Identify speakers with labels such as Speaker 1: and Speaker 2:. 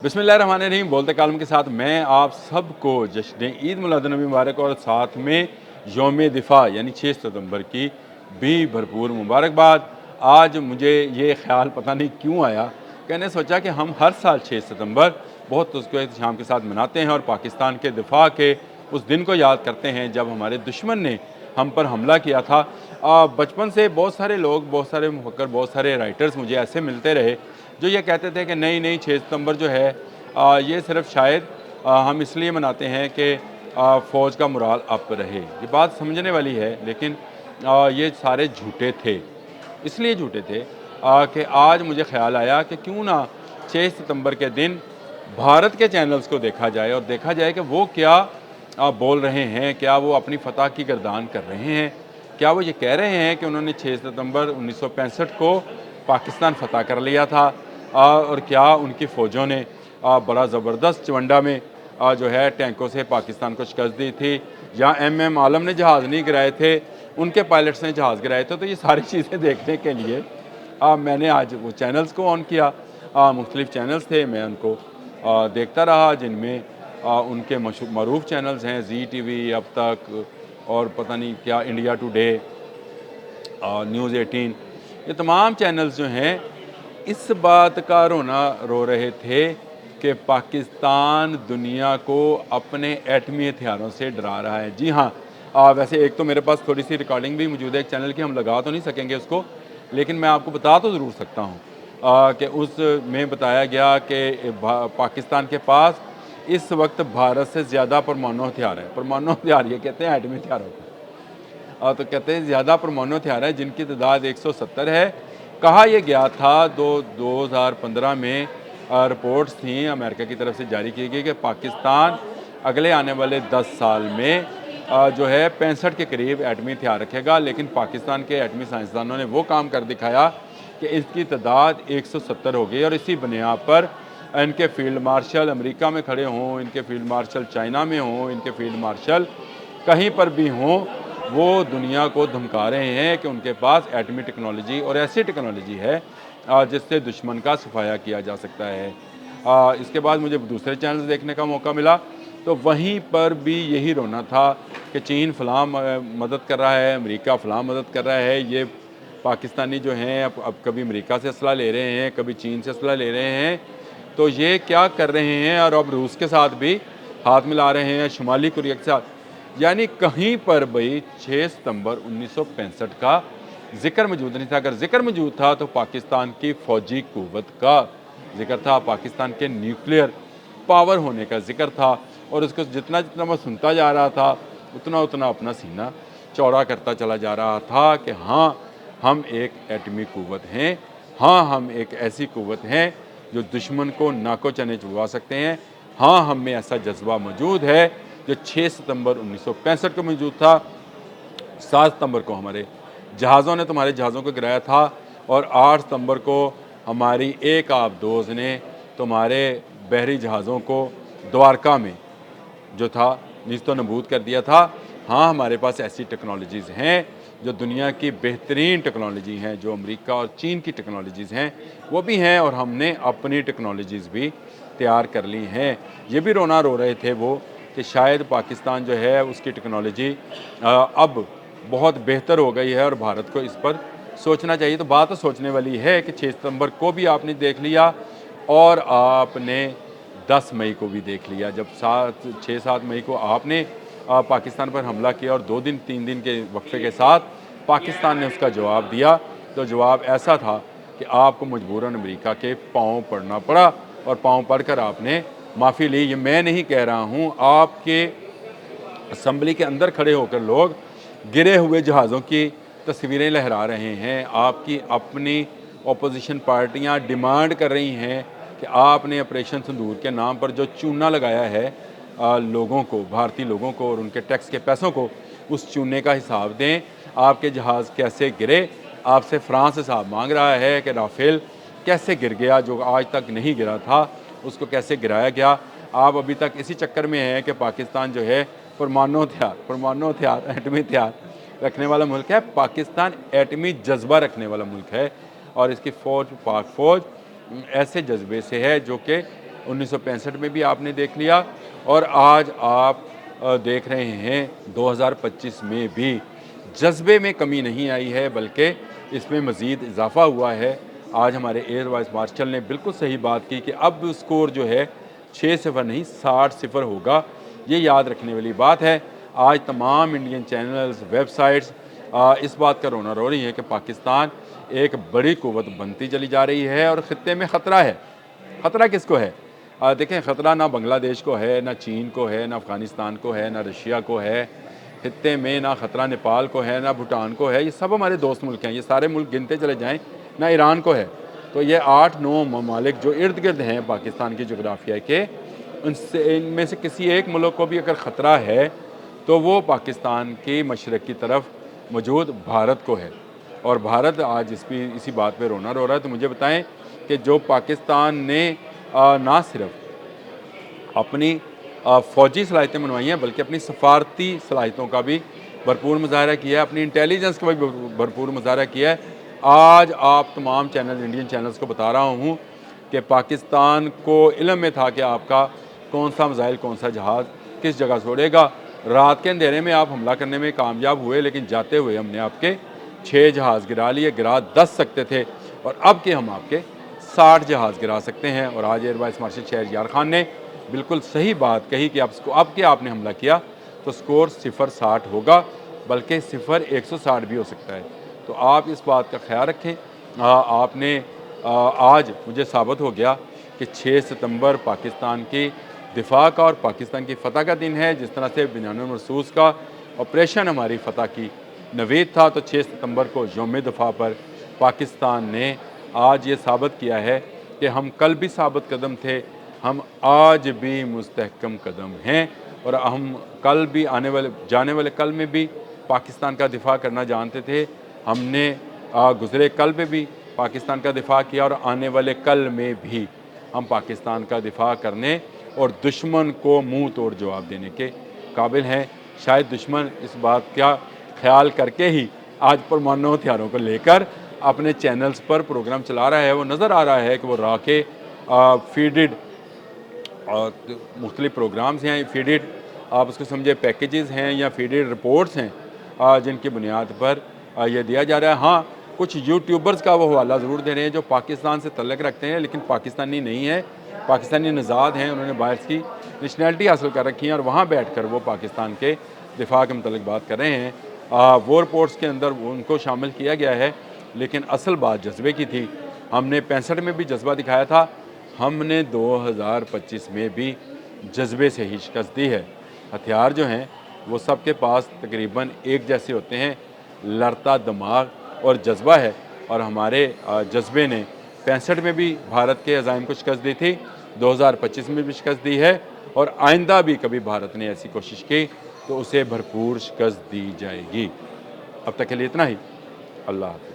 Speaker 1: बिस्मिल्लाहिर्रहमानिर्रहीम। बोलते कालम के साथ मैं आप सबको जश्न ईद मिलादुन्नबी मुबारक और साथ में यौम दिफा यानी 6 सितंबर की भी भरपूर मुबारकबाद। आज मुझे ये ख्याल पता नहीं क्यों आया, मैंने सोचा कि हम हर साल 6 सितंबर बहुत उसको शाम के साथ मनाते हैं और पाकिस्तान के दिफा के उस दिन को याद करते हैं जब हमारे दुश्मन ने हम पर हमला किया था। बचपन से बहुत सारे लोग, बहुत सारे मुफक्कर, बहुत सारे राइटर्स मुझे ऐसे मिलते रहे जो ये कहते थे कि नहीं नहीं 6 सितंबर जो है ये सिर्फ शायद हम इसलिए मनाते हैं कि फ़ौज का मुराल अप रहे। ये बात समझने वाली है, लेकिन ये सारे झूठे थे। इसलिए झूठे थे कि आज मुझे ख़्याल आया कि क्यों ना 6 सितंबर के दिन भारत के चैनल्स को देखा जाए और देखा जाए कि वो क्या बोल रहे हैं। क्या वो अपनी फ़तह की गर्दान कर रहे हैं? क्या वो ये कह रहे हैं कि उन्होंने 6 सितंबर 1965 को पाकिस्तान फ़तह कर लिया था? और क्या उनकी फ़ौजों ने बड़ा ज़बरदस्त चवंडा में जो है टैंकों से पाकिस्तान को शिकस्त दी थी, या एम आलम ने जहाज़ नहीं गिराए थे, उनके पायलट्स ने जहाज़ गिराए थे? तो ये सारी चीज़ें देखने के लिए मैंने आज वो चैनल्स को ऑन किया। मुख्तलिफ़ चैनल्स थे, मैं उनको देखता रहा, जिनमें उनके मरूफ चैनल्स हैं जी टीवी, अब तक, और पता नहीं क्या, इंडिया टुडे, न्यूज़ 18, ये तमाम चैनल्स जो हैं इस बात का रोना रो रहे थे कि पाकिस्तान दुनिया को अपने एटमी हथियारों से डरा रहा है। जी हाँ, वैसे एक तो मेरे पास थोड़ी सी रिकॉर्डिंग भी मौजूद है एक चैनल की, हम लगा तो नहीं सकेंगे उसको, लेकिन मैं आपको बता तो ज़रूर सकता हूँ कि उसमें बताया गया कि पाकिस्तान के पास इस वक्त भारत से ज़्यादा परमाणु हथियार है। परमाणु हथियार ये कहते हैं एटमी हथियारों को। तो कहते हैं ज़्यादा परमाणु हथियार है जिनकी तादाद 170 है। कहा यह गया था 2015 में रिपोर्ट्स थी अमेरिका की तरफ से जारी की गई कि पाकिस्तान अगले आने वाले 10 साल में जो है 65 के करीब एटमी हथियार रखेगा। लेकिन पाकिस्तान के एटमी साइंसदानों ने वो काम कर दिखाया कि इसकी तादाद 170 हो गई, और इसी बुनियाद पर इनके फील्ड मार्शल अमेरिका में खड़े हों, इनके फील्ड मार्शल चाइना में हों, इनके फील्ड मार्शल कहीं पर भी हों, वो दुनिया को धमका रहे हैं कि उनके पास एटमी टेक्नोलॉजी और ऐसी टेक्नोलॉजी है जिससे दुश्मन का सफाया किया जा सकता है। इसके बाद मुझे दूसरे चैनल्स देखने का मौका मिला, तो वहीं पर भी यही रोना था कि चीन फ़लाँ मदद कर रहा है, अमेरिका फ़लाँ मदद कर रहा है। ये पाकिस्तानी जो हैं अब कभी अमेरिका से असला ले रहे हैं, कभी चीन से असला ले रहे हैं, तो ये क्या कर रहे हैं? और अब रूस के साथ भी हाथ मिला रहे हैं, शुमाली कोरिया के साथ। यानी कहीं पर भाई 6 सितंबर 1965 का जिक्र मौजूद नहीं था। अगर जिक्र मौजूद था तो पाकिस्तान की फ़ौजी क़ुव्वत का जिक्र था, पाकिस्तान के न्यूक्लियर पावर होने का जिक्र था, और उसको जितना जितना मैं सुनता जा रहा था उतना उतना अपना सीना चौड़ा करता चला जा रहा था कि हाँ, हम एक एटमी क़ुव्वत हैं, हाँ, हम एक ऐसी क़ुव्वत हैं जो दुश्मन को नाको चने चुबवा सकते हैं, हाँ, हम में ऐसा जज्बा मौजूद है जो 6 सितंबर 1965 को मौजूद था। 7 सितंबर को हमारे जहाज़ों ने तुम्हारे जहाज़ों को गिराया था, और 8 सितंबर को हमारी एक आबदोज़ ने तुम्हारे बहरी जहाज़ों को द्वारका में जो था नीस्तो नबूद कर दिया था। हाँ, हमारे पास ऐसी टेक्नोलॉजीज़ हैं जो दुनिया की बेहतरीन टेक्नोलॉजी हैं, जो अमेरिका और चीन की टेक्नोलॉजीज़ हैं वो भी हैं, और हमने अपनी टेक्नोलॉजीज़ भी तैयार कर ली हैं। ये भी रोना रो रहे थे वो कि शायद पाकिस्तान जो है उसकी टेक्नोलॉजी अब बहुत बेहतर हो गई है और भारत को इस पर सोचना चाहिए। तो बात तो सोचने वाली है कि 6 सितंबर को भी आपने देख लिया, और आपने 10 मई को भी देख लिया, जब 6-7 मई को आपने पाकिस्तान पर हमला किया, और 2 दिन 3 दिन के वक्फे के साथ पाकिस्तान ने उसका जवाब दिया। तो जवाब ऐसा था कि आपको मजबूरन अमेरिका के पाँव पड़ना पड़ा, और पाँव पड़कर आपने माफ़ी ली। ये मैं नहीं कह रहा हूँ, आपके असम्बली के अंदर खड़े होकर लोग गिरे हुए जहाज़ों की तस्वीरें लहरा रहे हैं। आपकी अपनी अपोजिशन पार्टियां डिमांड कर रही हैं कि आपने ऑपरेशन सिंदूर के नाम पर जो चूना लगाया है लोगों को, भारतीय लोगों को, और उनके टैक्स के पैसों को, उस चूने का हिसाब दें। आपके जहाज़ कैसे गिरे? आपसे फ्रांस हिसाब मांग रहा है कि राफेल कैसे गिर गया, जो आज तक नहीं गिरा था, उसको कैसे गिराया गया। आप अभी तक इसी चक्कर में हैं कि पाकिस्तान जो है परमाणु हथियार एटमी हथियार रखने वाला मुल्क है। पाकिस्तान एटमी जज्बा रखने वाला मुल्क है, और इसकी फ़ौज, पाक फ़ौज ऐसे जज्बे से है जो कि 1965 में भी आपने देख लिया, और आज आप देख रहे हैं 2025 में भी जज्बे में कमी नहीं आई है, बल्कि इसमें मज़ीद इजाफा हुआ है। आज हमारे एयर वाइस मार्शल ने बिल्कुल सही बात की कि अब स्कोर जो है 6-0 नहीं 60-0 होगा। ये याद रखने वाली बात है। आज तमाम इंडियन चैनल्स, वेबसाइट्स इस बात का रोना रो रही है कि पाकिस्तान एक बड़ी कुव्वत बनती चली जा रही है और ख़ित्ते में ख़तरा है। ख़तरा किसको है? देखें, ख़तरा ना बांग्लादेश को है, ना चीन को है, ना अफ़गानिस्तान को है, ना रशिया को है। ख़ित्ते में ना ख़तरा नेपाल को है, ना भूटान को है। ये सब हमारे दोस्त मुल्क हैं, ये सारे मुल्क गिनते चले जाएँ, ना ईरान को है। तो ये 8-9 ममालिक जो इर्द गिर्द हैं पाकिस्तान की जोग्राफिया के, उनसे इनमें से किसी एक मुल्क को भी अगर ख़तरा है तो वो पाकिस्तान की मशरक़ की तरफ मौजूद भारत को है। और भारत आज इसी बात पे रोना रो रहा है। तो मुझे बताएं कि जो पाकिस्तान ने ना सिर्फ अपनी फ़ौजी सलाहियतें मनवाई हैं, बल्कि अपनी सफारती सलाहियतों का भी भरपूर मुजाहरा किया है, अपनी इंटेलिजेंस का भी भरपूर मुजाहरा किया है। आज आप तमाम चैनल, इंडियन चैनल्स को बता रहा हूँ कि पाकिस्तान को इल्म में था कि आपका कौन सा मिसाइल, कौन सा जहाज़ किस जगह छोड़ेगा। रात के अंधेरे में आप हमला करने में कामयाब हुए, लेकिन जाते हुए हमने आपके 6 जहाज़ गिरा लिए। गिरा 10 सकते थे, और अब के हम आपके 60 जहाज़ गिरा सकते हैं। और आज air vice marshal Shahryar Khan ने बिल्कुल सही बात कही कि अब के आपने हमला किया तो स्कोर 0-60 होगा, बल्कि 0-160 भी हो सकता है। तो आप इस बात का ख्याल रखें। आपने आज मुझे साबित हो गया कि 6 सितंबर पाकिस्तान की दिफा का और पाकिस्तान की फ़तह का दिन है। जिस तरह से बिनानुल मरसूस का ऑपरेशन हमारी फ़तह की नवीद था, तो 6 सितंबर को यौम दिफा पर पाकिस्तान ने आज ये साबित किया है कि हम कल भी साबित कदम थे, हम आज भी मुस्तहकम कदम हैं, और हम कल भी जाने वाले कल में भी पाकिस्तान का दिफा करना जानते थे। हमने गुज़रे कल में भी पाकिस्तान का दिफा किया, और आने वाले कल में भी हम पाकिस्तान का दिफा करने और दुश्मन को मुंह तोड़ जवाब देने के काबिल हैं। शायद दुश्मन इस बात का ख्याल करके ही आज परमाणु हथियारों को लेकर अपने चैनल्स पर प्रोग्राम चला रहा है। वो नज़र आ रहा है कि वो राके फीडेड और मुख्तलिफ प्रोग्राम्स हैं, फीडेड आप उसको समझे पैकेजेस हैं या फीडेड रिपोर्ट्स हैं, जिनकी बुनियाद पर यह दिया जा रहा है। हाँ, कुछ यूट्यूबर्स का वो हवाला ज़रूर दे रहे हैं जो पाकिस्तान से तल्लुक़ रखते हैं, लेकिन पाकिस्तानी नहीं है, पाकिस्तानी नज़ाद हैं। उन्होंने बाहर की नेशनैलिटी हासिल कर रखी है, और वहाँ बैठ कर वो पाकिस्तान के दिफा के मतलब बात कर रहे हैं। वो रिपोर्ट्स के अंदर उनको शामिल किया गया है, लेकिन असल बात जज्बे की थी। हमने 65 में भी जज्बा दिखाया था, हमने 2025 में भी जज्बे से ही शिकस्त दी है। हथियार जो हैं वो सबके पास तकरीबन एक जैसे होते हैं, लड़ता दिमाग और जज्बा है, और हमारे जज्बे ने 65 में भी भारत के अज़ाइम को शिकस्त दी थी, 2025 में भी शिकस्त दी है, और आइंदा भी कभी भारत ने ऐसी कोशिश की तो उसे भरपूर शिकस्त दी जाएगी। अब तक के लिए इतना ही। अल्लाह हाफ़िज़।